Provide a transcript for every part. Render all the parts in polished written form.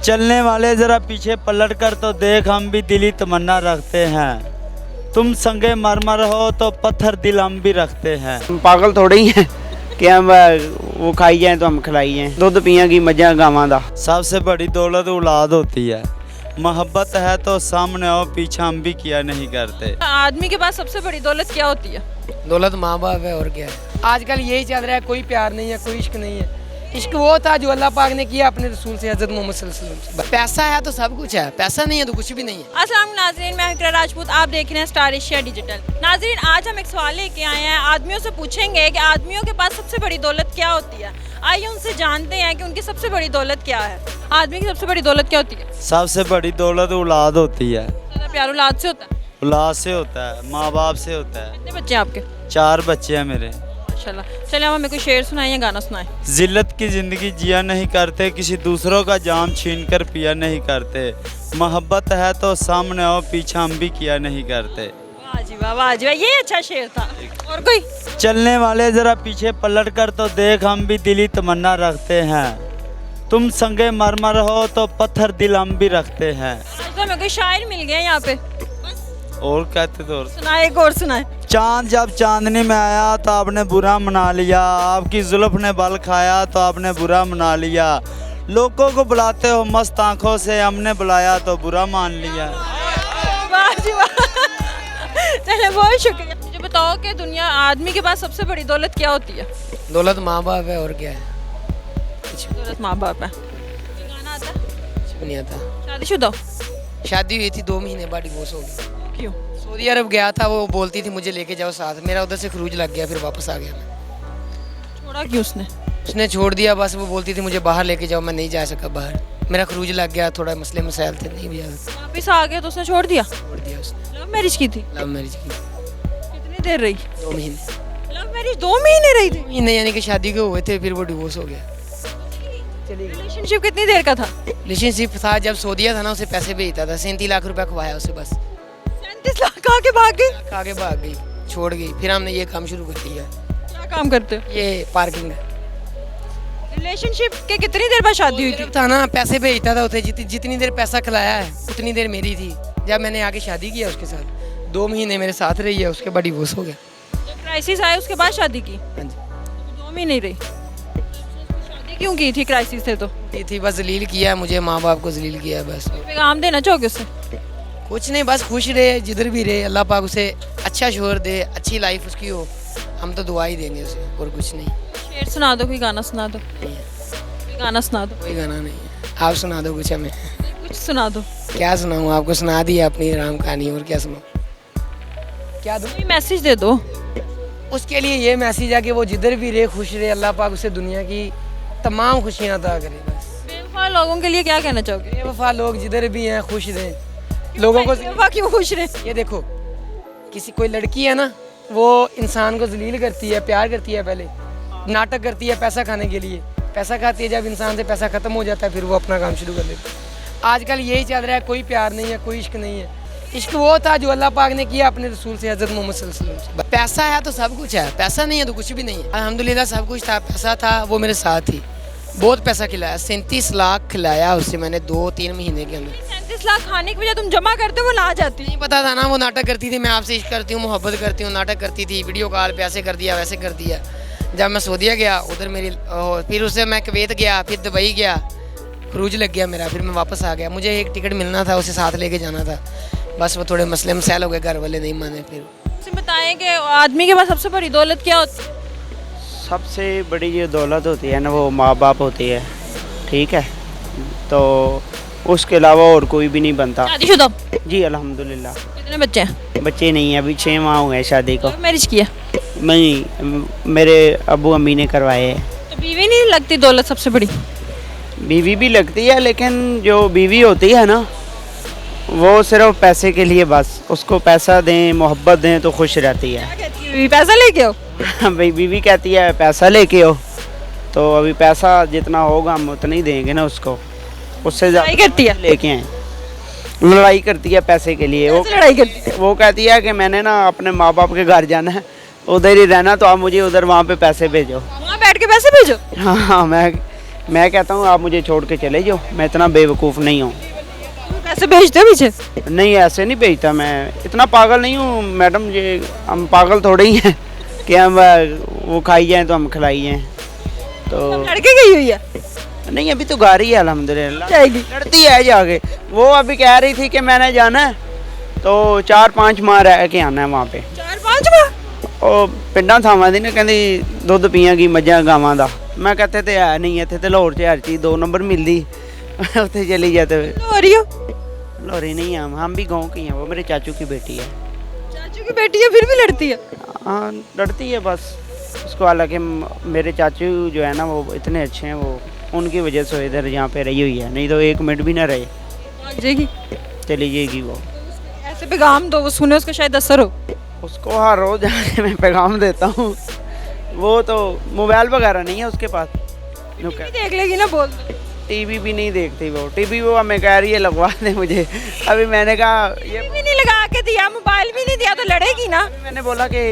चलने वाले जरा पीछे पलट कर तो देख, हम भी दिली तमन्ना रखते हैं। तुम संगे मरमर हो तो पत्थर दिल हम भी रखते हैं। हम पागल थोड़े ही हैं कि हम वो खाई जाए तो हम खिलाई जाए। दूध पिया की मजा गावां दा। सबसे बड़ी दौलत औलाद होती है। मोहब्बत है तो सामने आओ, पीछा हम भी किया नहीं करते। आदमी के पास सबसे बड़ी दौलत क्या होती है? दौलत माँ बाप है और क्या है। आजकल यही चल रहा है, कोई प्यार नहीं है, कोई इश्क नहीं है। इश्क वो था जो अल्लाह पाक ने किया अपने रसूल से, हज़रत मोहम्मद सल्लल्लाहु अलैहि वसल्लम से। पैसा है तो सब कुछ है, पैसा नहीं है तो कुछ भी नहीं है। अस्सलाम नाज़रीन, मैं इकरा राजपूत, आप देख रहे हैं स्टार एशिया डिजिटल। नाज़रीन, आज हम एक सवाल लेके आए हैं। आदमियों से पूछेंगे कि आदमियों के पास सबसे बड़ी दौलत क्या होती है। आइए उनसे जानते हैं कि उनकी सबसे बड़ी दौलत क्या है। आदमी की सबसे बड़ी दौलत क्या होती है? सबसे बड़ी दौलत औलाद होती है। ज़्यादा प्यार औलाद से होता है? औलाद से होता है, माँ बाप से होता है। कितने बच्चे हैं आपके? 4 बच्चे हैं मेरे। माशाल्लाह। चलिए आप हमें कोई शेर सुनाएं या गाना सुनाएं। जिल्लत की ज़िंदगी जिया नहीं करते, किसी दूसरों का जाम छीन कर पिया नहीं करते। मोहब्बत है तो सामने आओ, पीछा हम भी किया नहीं करते। वाह जी वाह, वाह जी वाह, ये अच्छा शेर था। और कोई? चलने वाले जरा पीछे पलट कर तो देख, हम भी दिली तमन्ना रखते हैं। तुम संगे मरमर हो तो पत्थर दिल हम भी रखते हैं। आज तो हमें कोई शायर मिल गया यहाँ पे। और कहते तो और। सुनाए, एक और सुनाए। चांद जब चांदनी में आया तो आपने बुरा मना लिया, आपकी जुल्फ ने बल खाया तो आपने बुरा मना लिया। लोगों को बुलाते हो मस्त आंखों से, हमने बुलाया तो बुरा मान लिया। वाह जी वाह। चलिए बहुत शुक्रिया। मुझे बताओ कि दुनिया आदमी के पास सबसे बड़ी दौलत क्या होती है? दौलत माँ बाप है और क्या है। दौलत माँ बाप है। गाना आता है? कुछ भी नहीं आता। शादीशुदा हो? शादी हुई थी 2 महीने बाद डिवोर्स हो गया। क्यों? सऊदी अरब गया था, वो बोलती थी मुझे लेके जाओ साथ। मेरा उधर से खरूज लग गया, फिर वापस आ गया मैं। छोड़ा क्यों उसने? उसने छोड़ दिया बस। वो बोलती थी मुझे बाहर लेके जाओ, मैं नहीं जा सका बाहर। मेरा खरूज लग गया, थोड़ा मसले मसाइल थे, नहीं भी वापिस आ गया तो उसने छोड़ दिया? छोड़ दिया उसने। लव मैरिज की थी? लव मैरिज की। कितनी देर रही? 2 महीने। लव मैरिज 2 महीने रही थी? महीने यानी कि शादी के हुए थे, फिर वो डिवोर्स हो गया। रिलेशनशिप कितनी देर का था? रिलेशनशिप था जब सऊदीया था ना, उसे पैसे भेजता था। 37 लाख रुपया खवाया उसे बस। 37 लाख आके भाग गई? आगे भाग गई, छोड़ गई। फिर हमने ये काम शुरू कर दिया। क्या काम करते हो? ये पार्किंग है। रिलेशनशिप के कितनी देर बाद शादी हुई थी? था ना, पैसे भेजता था उसे। जितनी देर पैसा खिलाया है उतनी देर मेरी थी। जब मैंने आगे शादी किया उसके साथ, 2 महीने मेरे साथ रही है, उसके बाद डिवोर्स हो गया। जब क्राइसिस आया उसके बाद शादी की? हाँ जी। 2 महीने रही। शादी क्यों की थी क्राइसिस थे तो? ये थी बस, जलील किया मुझे, माँ बाप को जलील किया बस। पैगाम देना चाहोगे उससे? कुछ नहीं, बस खुश रहे जिधर भी रहे। अल्लाह पाक उसे अच्छा शोहर दे, अच्छी लाइफ उसकी हो। हम तो दुआ ही देंगे उसे, और कुछ नहीं। शेर सुना दो, कोई गाना सुना दो। कोई गाना सुना दो। कोई गाना नहीं है, आप सुना दो कुछ हमें। कुछ सुना दो। क्या सुनाऊँ, आपको सुना दी अपनी राम कहानी, और क्या सुनाऊँ। क्या दो? कोई मैसेज दे दो। उसके लिए ये मैसेज है कि वो जिधर भी रहे खुश रहे। अल्लाह पाक उसे दुनिया की तमाम खुशियाँ अता करे बस। बेवफा लोगों के लिए क्या कहना चाहोगे? बेवफा लोग जिधर भी हैं खुश रहें। लोगों को बेवफा क्यों खुश रहे? ये देखो, किसी कोई लड़की है ना, वो इंसान को जलील करती है, प्यार करती है, पहले नाटक करती है पैसा खाने के लिए। पैसा खाती है, जब इंसान से पैसा खत्म हो जाता है फिर वो अपना काम शुरू कर देती है। आजकल यही चल रहा है, कोई प्यार नहीं है, कोई इश्क नहीं है। इश्क वो था जो अल्लाह पाक ने किया अपने रसूल से, हज़रत मोहम्मद सल्लल्लाहु अलैहि वसल्लम से। पैसा है तो सब कुछ है, पैसा नहीं है तो कुछ भी नहीं है। अल्हम्दुलिल्लाह सब कुछ था। पैसा था, वो मेरे साथ ही बहुत पैसा खिलाया। 37 लाख खिलाया उससे मैंने 2-3 महीने के अंदर। 37 लाख खाने के बजाय तुम जमा करते हो, वो ला जाती। नहीं पता था ना, वो नाटक करती थी, मैं आपसे इश्क करती हूँ, मोहब्बत करती हूँ, नाटक करती थी। वीडियो कॉल पे ऐसे कर दिया, वैसे कर दिया। जब मैं सऊदीया गया उधर मेरी, फिर उससे मैं कुवैत गया, फिर दुबई गया, क्रूज लग गया मेरा, फिर मैं वापस आ गया। मुझे एक टिकट मिलना था, उसे साथ लेके जाना था, बस वो थोड़े मसले मसाइल हो गए, घर वाले नहीं माने। फिर बताएं कि आदमी के पास सबसे बड़ी दौलत क्या होती है? सबसे बड़ी जो दौलत होती है ना, वो माँ बाप होती है, ठीक है। तो उसके अलावा और कोई भी नहीं बनता। शादीशुदा? जी अल्हम्दुलिल्लाह। कितने बच्चे हैं? बच्चे नहीं हैं, अभी 6 माह हुए हैं शादी को। मैरिज किया? नहीं, मेरे अबू अम्मी ने करवाए हैं। तो बीवी नहीं लगती दौलत सबसे बड़ी? बीवी भी लगती है, लेकिन जो बीवी होती है ना, वो सिर्फ पैसे के लिए, बस उसको पैसा दें, मोहब्बत दें तो खुश रहती है। क्या कहती है बीवी? पैसा लेके आओ। भाई बीवी कहती है पैसा लेके आओ, तो अभी पैसा जितना होगा हम उतना ही देंगे ना उसको, उससे लड़ाई करती है? लेके आए। लड़ाई करती है पैसे के लिए। वो लड़ाई करती है? वो कहती है कि मैंने ना अपने माँ बाप के घर जाना है, उधर ही रहना, तो आप मुझे उधर वहाँ पे पैसे भेजो। वहाँ बैठ के पैसे भेजो? हाँ, मैं मैं कहता हूँ आप मुझे छोड़ के चले जाओ, मैं इतना बेवकूफ़ नहीं हूँ। पैसे भेजते हो पीछे? नहीं, ऐसे नहीं भेजता, मैं इतना पागल नहीं हूँ मैडम। ये हम पागल थोड़े ही हैं कि हम वो खाई जाएँ तो हम खिलाई जाएँ। तो लड़के गई हुई है, नहीं, अभी तो गा रही है अल्हम्दुलिल्लाह, जाएगी। लड़ती है जाके। वो अभी कह रही थी कि मैंने जाना है तो 4-5 माह रह के आना है वहाँ पे। 4-5 माह? ਉਹ ਪਿੰਡਾਂ ਥਾਵਾਂ ਦੀ ਨਾ ਕਹਿੰਦੀ ਦੁੱਧ ਪੀਆਂਗੀ ਮੱਝਾਂ ਗਾਵਾਂ ਦਾ। ਮੈਂ ਕਹਿੰਦੇ ਤੇ ਹੈ ਨਹੀਂ, ਇੱਥੇ ਤੇ ਲਾਹੌਰ 'ਚ ਹਰ ਚੀਜ਼ 2 ਨੰਬਰ ਮਿਲਦੀ, ਉੱਥੇ चली जाते हुए। हो रही हो? लाहौरी नहीं हैं हम भी गाँव की हैं। वो मेरे चाचू की बेटी है। चाचू की बेटी है फिर भी लड़ती है? हाँ, लड़ती है बस उसको। हालांकि मेरे चाचू जो है ना वो इतने अच्छे हैं, वो उनकी वजह से इधर यहाँ पे रही हुई है, नहीं तो 1 मिनट भी ना रहे। भाग जाएगी? चली जाएगी वो। ऐसे पैगाम दो, वो सुने उसको शायद असर हो। उसको हर रोज़ जाके मैं पैगाम देता हूँ। वो तो मोबाइल वगैरह नहीं है उसके पास। नहीं देख लेगी ना, बोल। टीवी भी नहीं देखती वो। टीवी वो हमें कह रही है लगवा दे मुझे। अभी मैंने कहा ये भी नहीं लगा के दिया, मोबाइल भी नहीं दिया तो लड़ेगी ना। मैंने बोला कि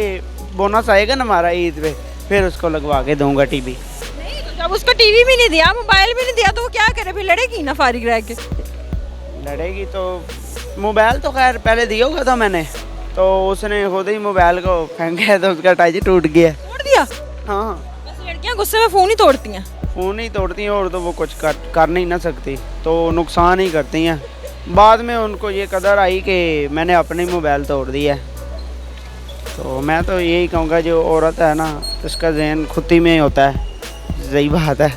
बोनस आएगा ना हमारा ईद पे, फिर उसको लगवा के दूंगा टीवी। नहीं तो जब उसको टीवी भी नहीं दिया, मोबाइल भी नहीं दिया तो वो क्या करे, फिर लड़ेगी ना फारिग रह के। लड़ेगी तो मोबाइल तो खैर पहले दिया होगा था मैंने, तो उसने खुद ही मोबाइल को फेंका तो उसका टच टूट गया। तोड़ दिया? हाँ, बस लड़कियां गुस्से में फोन ही तोड़ती हैं। फ़ोन ही तोड़ती हैं और तो वो कुछ कर नहीं ना सकती, तो नुकसान ही करती हैं। बाद में उनको ये कदर आई कि मैंने अपनी मोबाइल तोड़ दिया है। तो मैं तो यही कहूँगा जो औरत है ना, उसका जहन खुद ही में होता है। सही बात है,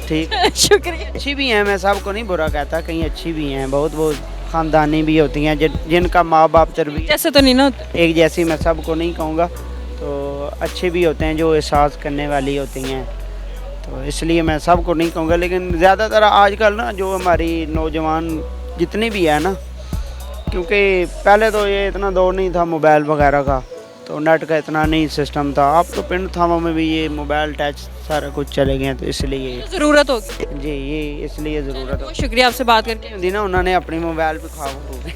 ठीक। शुक्रिया। अच्छी भी हैं, मैं सबको नहीं बुरा कहता, कहीं अच्छी भी हैं, बहुत ख़ानदानी भी होती हैं जिनका माँ बाप तरबियत जैसे तो नहीं ना होते। एक जैसी, मैं सबको नहीं कहूँगा। तो अच्छे भी होते हैं जो एहसास करने वाली होती हैं, तो इसलिए मैं सबको नहीं कहूँगा। लेकिन ज़्यादातर आजकल ना जो हमारी नौजवान जितनी भी है ना, क्योंकि पहले तो ये इतना दौर नहीं था मोबाइल वगैरह का, तो नेट का इतना नहीं सिस्टम था। अब तो पिंड थामों में भी ये मोबाइल टच सारा कुछ चले गए, तो इसलिए ज़रूरत होगी जी, ये इसलिए ज़रूरत बहुत शुक्रिया आपसे बात करके। होती ना, उन्होंने अपनी मोबाइल पे खा हो गए।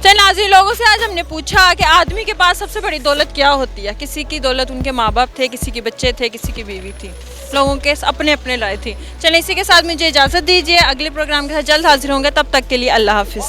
चल नाज़रीन, लोगों से आज हमने पूछा कि आदमी के पास सबसे बड़ी दौलत क्या होती है। किसी की दौलत उनके माँ बाप थे, किसी के बच्चे थे, किसी की बीवी थी, लोगों के अपने अपने लाए थी। चलें, इसी के साथ मुझे इजाज़त दीजिए, अगले प्रोग्राम के साथ जल्द हाजिर होंगे, तब तक के लिए अल्लाह हाफिज़।